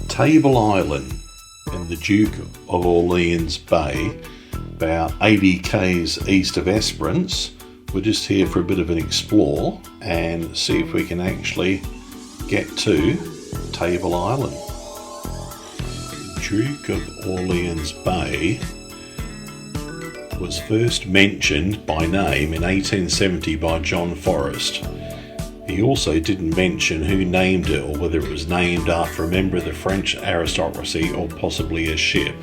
Table Island in the Duke of Orleans Bay, about 80 k's east of Esperance. We're just here for a bit of an explore and see if we can actually get to Table Island. Duke of Orleans Bay was first mentioned by name in 1870 by John Forrest. He also didn't mention who named it or whether it was named after a member of the French aristocracy or possibly a ship.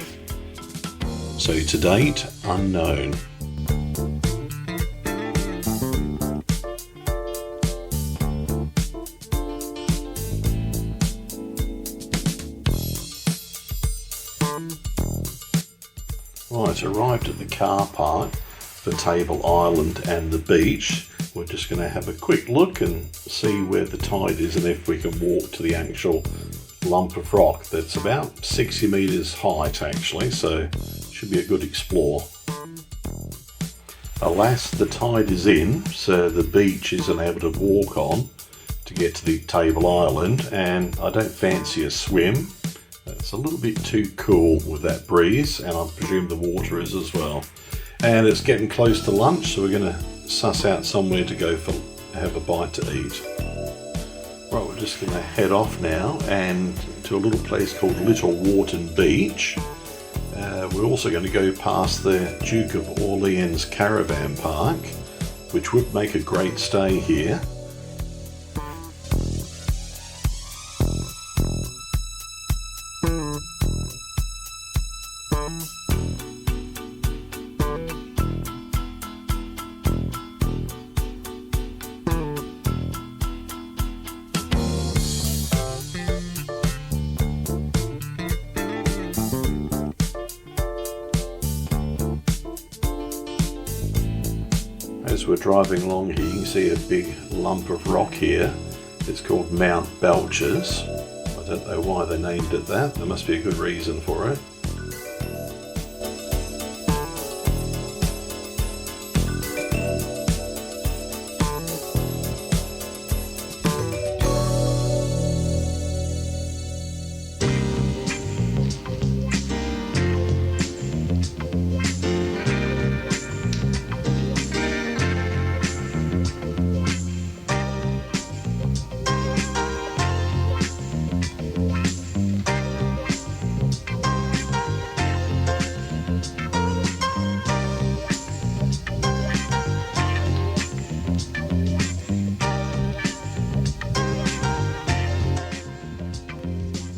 So to date, unknown. Right, arrived at the car park for Table Island and the beach. We're just going to have a quick look and see where the tide is and if we can walk to the actual lump of rock that's about 60 metres height actually, so should be a good explore. Alas, the tide is in, so the beach isn't able to walk on to get to the Table Island, and I don't fancy a swim. It's a little bit too cool with that breeze, and I presume the water is as well. And it's getting close to lunch, so we're going to suss out somewhere to go for have a bite to eat. Right, we're just going to head off now and to a little place called Little Wharton Beach. We're also going to go past the Duke of Orleans Caravan Park, which would make a great stay here. As we're driving along here, you can see a big lump of rock here. It's called Mount Belches. I don't know why they named it that. There must be a good reason for it.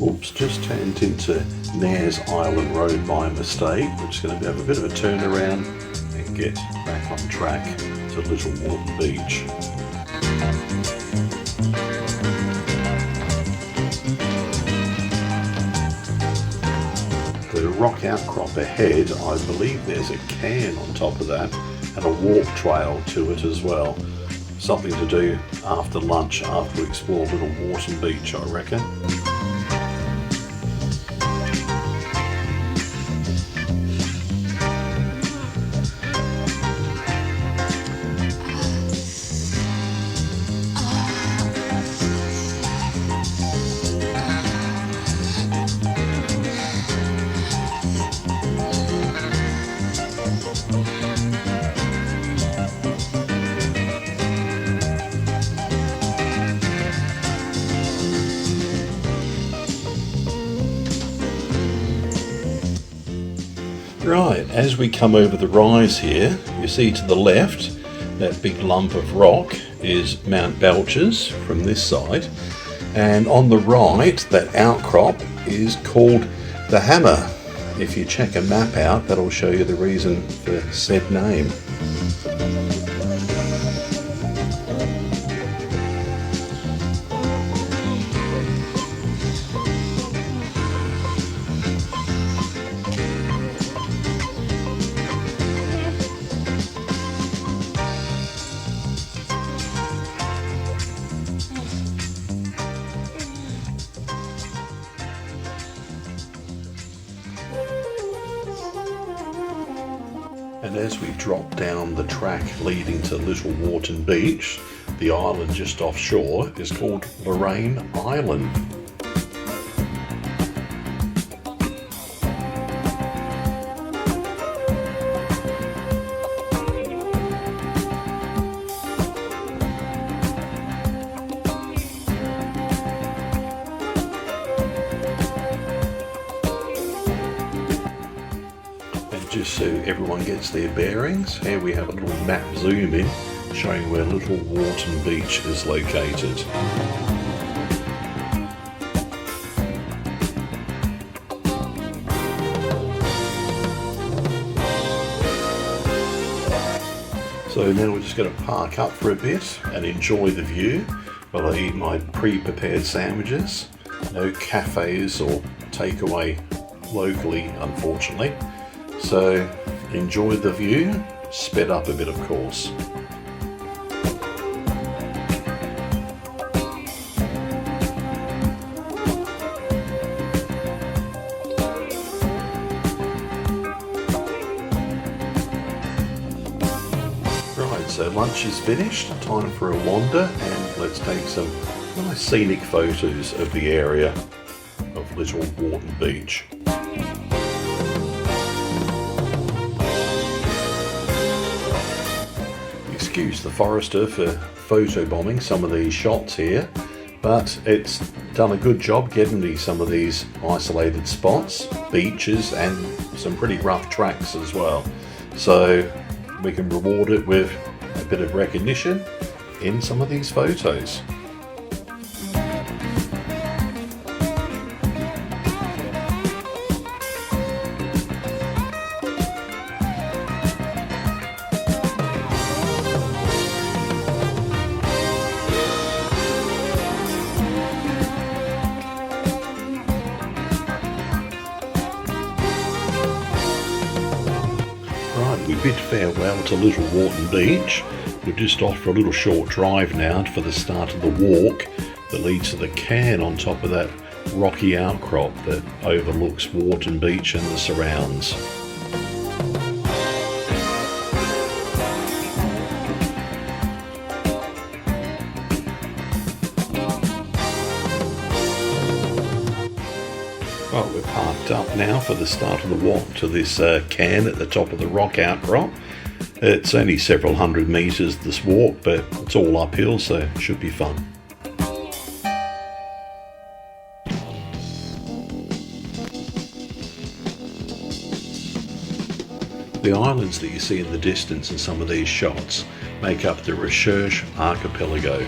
Oops, just turned into Nares Island Road by mistake. We're just going to have a bit of a turnaround and get back on track to Little Wharton Beach. The rock outcrop ahead, I believe there's a cairn on top of that and a walk trail to it as well. Something to do after lunch, after we explore Little Wharton Beach, I reckon. Right, as we come over the rise here, you see to the left, that big lump of rock is Mount Belches from this side, and on the right, that outcrop is called the Hammer. If you check a map out, that'll show you the reason for said name. And as we drop down the track leading to Little Wharton Beach, The island just offshore is called Lorraine Island. Just so everyone gets their bearings, here we have a little map zoom in showing where Little Wharton Beach is located. So now we're just going to park up for a bit and enjoy the view while I eat my pre-prepared sandwiches. No cafes or takeaway locally, unfortunately. So enjoy the view, sped up a bit of course. Right, so lunch is finished, time for a wander, and let's take some nice scenic photos of the area of Little Wharton Beach. Excuse the forester for photobombing some of these shots here, but it's done a good job getting me some of these isolated spots, beaches, and some pretty rough tracks as well. So we can reward it with a bit of recognition in some of these photos. We bid farewell to Little Wharton Beach. We're just off for a little short drive now for the start of the walk that leads to the Cairn on top of that rocky outcrop that overlooks Wharton Beach and the surrounds. Well, we're parked up now for the start of the walk to this cairn at the top of the rock outcrop. It's only several hundred metres this walk, but it's all uphill, so it should be fun. The islands that you see in the distance in some of these shots make up the Recherche Archipelago.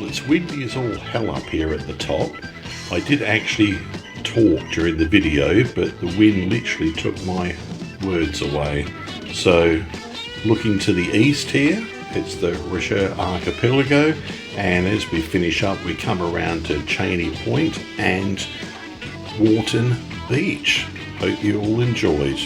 It's windy as all hell up here at the top. I did actually talk during the video, but the wind literally took my words away. So looking to the east here, it's the Recherche Archipelago, and as we finish up we come around to Cheyne Point and Wharton Beach. Hope you all enjoyed.